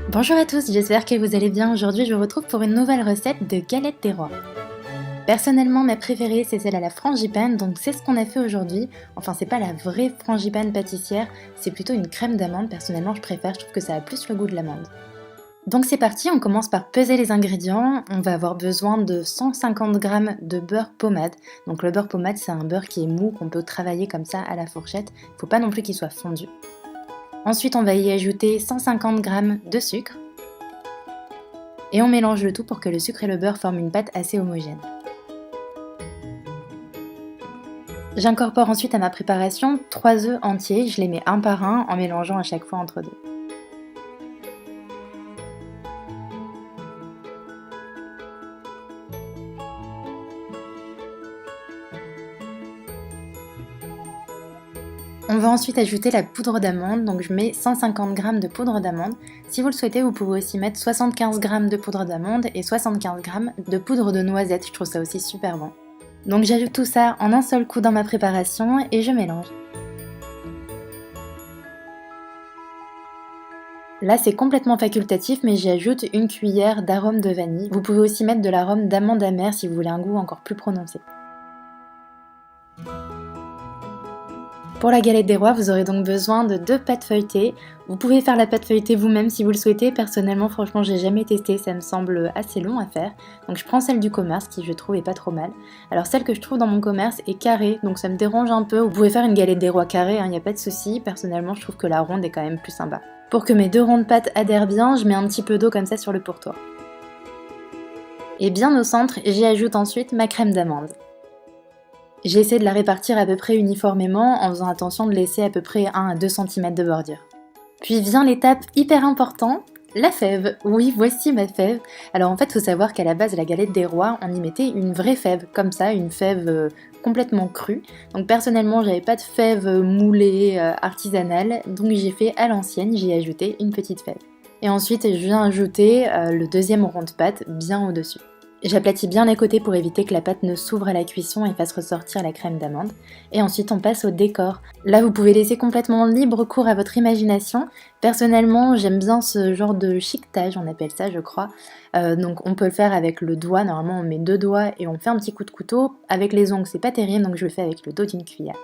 Bonjour à tous, j'espère que vous allez bien. Aujourd'hui, je vous retrouve pour une nouvelle recette de galettes des rois. Personnellement, ma préférée, c'est celle à la frangipane, donc c'est ce qu'on a fait aujourd'hui. Enfin, c'est pas la vraie frangipane pâtissière, c'est plutôt une crème d'amande. Personnellement, je préfère, je trouve que ça a plus le goût de l'amande. Donc c'est parti, on commence par peser les ingrédients. On va avoir besoin de 150 g de beurre pommade. Donc le beurre pommade, c'est un beurre qui est mou, qu'on peut travailler comme ça à la fourchette. Faut pas non plus qu'il soit fondu. Ensuite, on va y ajouter 150 g de sucre. Et on mélange le tout pour que le sucre et le beurre forment une pâte assez homogène. J'incorpore ensuite à ma préparation 3 œufs entiers, je les mets un par un en mélangeant à chaque fois entre deux. On va ensuite ajouter la poudre d'amande, donc je mets 150 g de poudre d'amande. Si vous le souhaitez, vous pouvez aussi mettre 75 g de poudre d'amande et 75 g de poudre de noisette, je trouve ça aussi super bon. Donc j'ajoute tout ça en un seul coup dans ma préparation et je mélange. Là c'est complètement facultatif mais j'y ajoute une cuillère d'arôme de vanille. Vous pouvez aussi mettre de l'arôme d'amande amère si vous voulez un goût encore plus prononcé. Pour la galette des rois, vous aurez donc besoin de 2 pâtes feuilletées. Vous pouvez faire la pâte feuilletée vous-même si vous le souhaitez. Personnellement, franchement, j'ai jamais testé, ça me semble assez long à faire. Donc je prends celle du commerce qui je trouve est pas trop mal. Alors celle que je trouve dans mon commerce est carrée, donc ça me dérange un peu. Vous pouvez faire une galette des rois carrée, il n'y a pas de souci. Personnellement, je trouve que la ronde est quand même plus sympa. Pour que mes 2 ronds de pâte adhèrent bien, je mets un petit peu d'eau comme ça sur le pourtour. Et bien au centre, j'y ajoute ensuite ma crème d'amande. J'essaie de la répartir à peu près uniformément en faisant attention de laisser à peu près 1 à 2 cm de bordure. Puis vient l'étape hyper importante, la fève. Oui, voici ma fève. Alors en fait, il faut savoir qu'à la base, la galette des rois, on y mettait une vraie fève, comme ça, une fève complètement crue. Donc personnellement, j'avais pas de fève moulée artisanale, donc j'ai fait à l'ancienne, j'y ai ajouté une petite fève. Et ensuite, je viens ajouter le deuxième rond de pâte bien au-dessus. J'aplatis bien les côtés pour éviter que la pâte ne s'ouvre à la cuisson et fasse ressortir la crème d'amande. Et ensuite on passe au décor. Là vous pouvez laisser complètement libre cours à votre imagination. Personnellement j'aime bien ce genre de chiquetage, on appelle ça je crois. Donc on peut le faire avec le doigt, normalement on met 2 doigts et on fait un petit coup de couteau. Avec les ongles c'est pas terrible donc je le fais avec le dos d'une cuillère.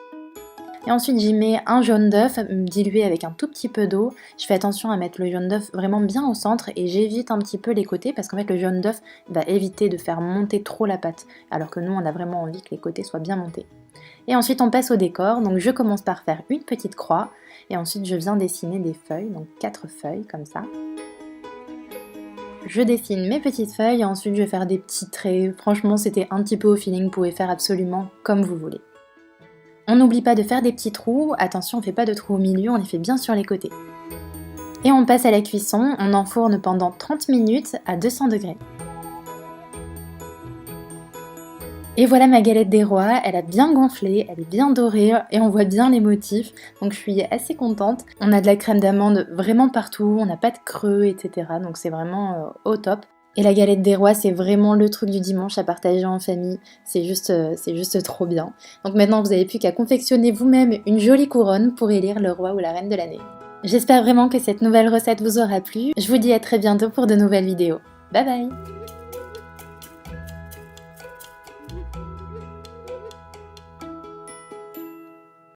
Et ensuite j'y mets un jaune d'œuf dilué avec un tout petit peu d'eau. Je fais attention à mettre le jaune d'œuf vraiment bien au centre et j'évite un petit peu les côtés parce qu'en fait le jaune d'œuf va éviter de faire monter trop la pâte alors que nous on a vraiment envie que les côtés soient bien montés. Et ensuite on passe au décor, donc je commence par faire une petite croix et ensuite je viens dessiner des feuilles, donc 4 feuilles comme ça. Je dessine mes petites feuilles et ensuite je vais faire des petits traits. Franchement c'était un petit peu au feeling, vous pouvez faire absolument comme vous voulez. On n'oublie pas de faire des petits trous, attention on ne fait pas de trous au milieu, on les fait bien sur les côtés. Et on passe à la cuisson, on enfourne pendant 30 minutes à 200 degrés. Et voilà ma galette des rois, elle a bien gonflé, elle est bien dorée et on voit bien les motifs, donc je suis assez contente. On a de la crème d'amande vraiment partout, on n'a pas de creux, etc. Donc c'est vraiment au top. Et la galette des rois, c'est vraiment le truc du dimanche à partager en famille, c'est juste trop bien. Donc maintenant, vous n'avez plus qu'à confectionner vous-même une jolie couronne pour élire le roi ou la reine de l'année. J'espère vraiment que cette nouvelle recette vous aura plu. Je vous dis à très bientôt pour de nouvelles vidéos. Bye bye!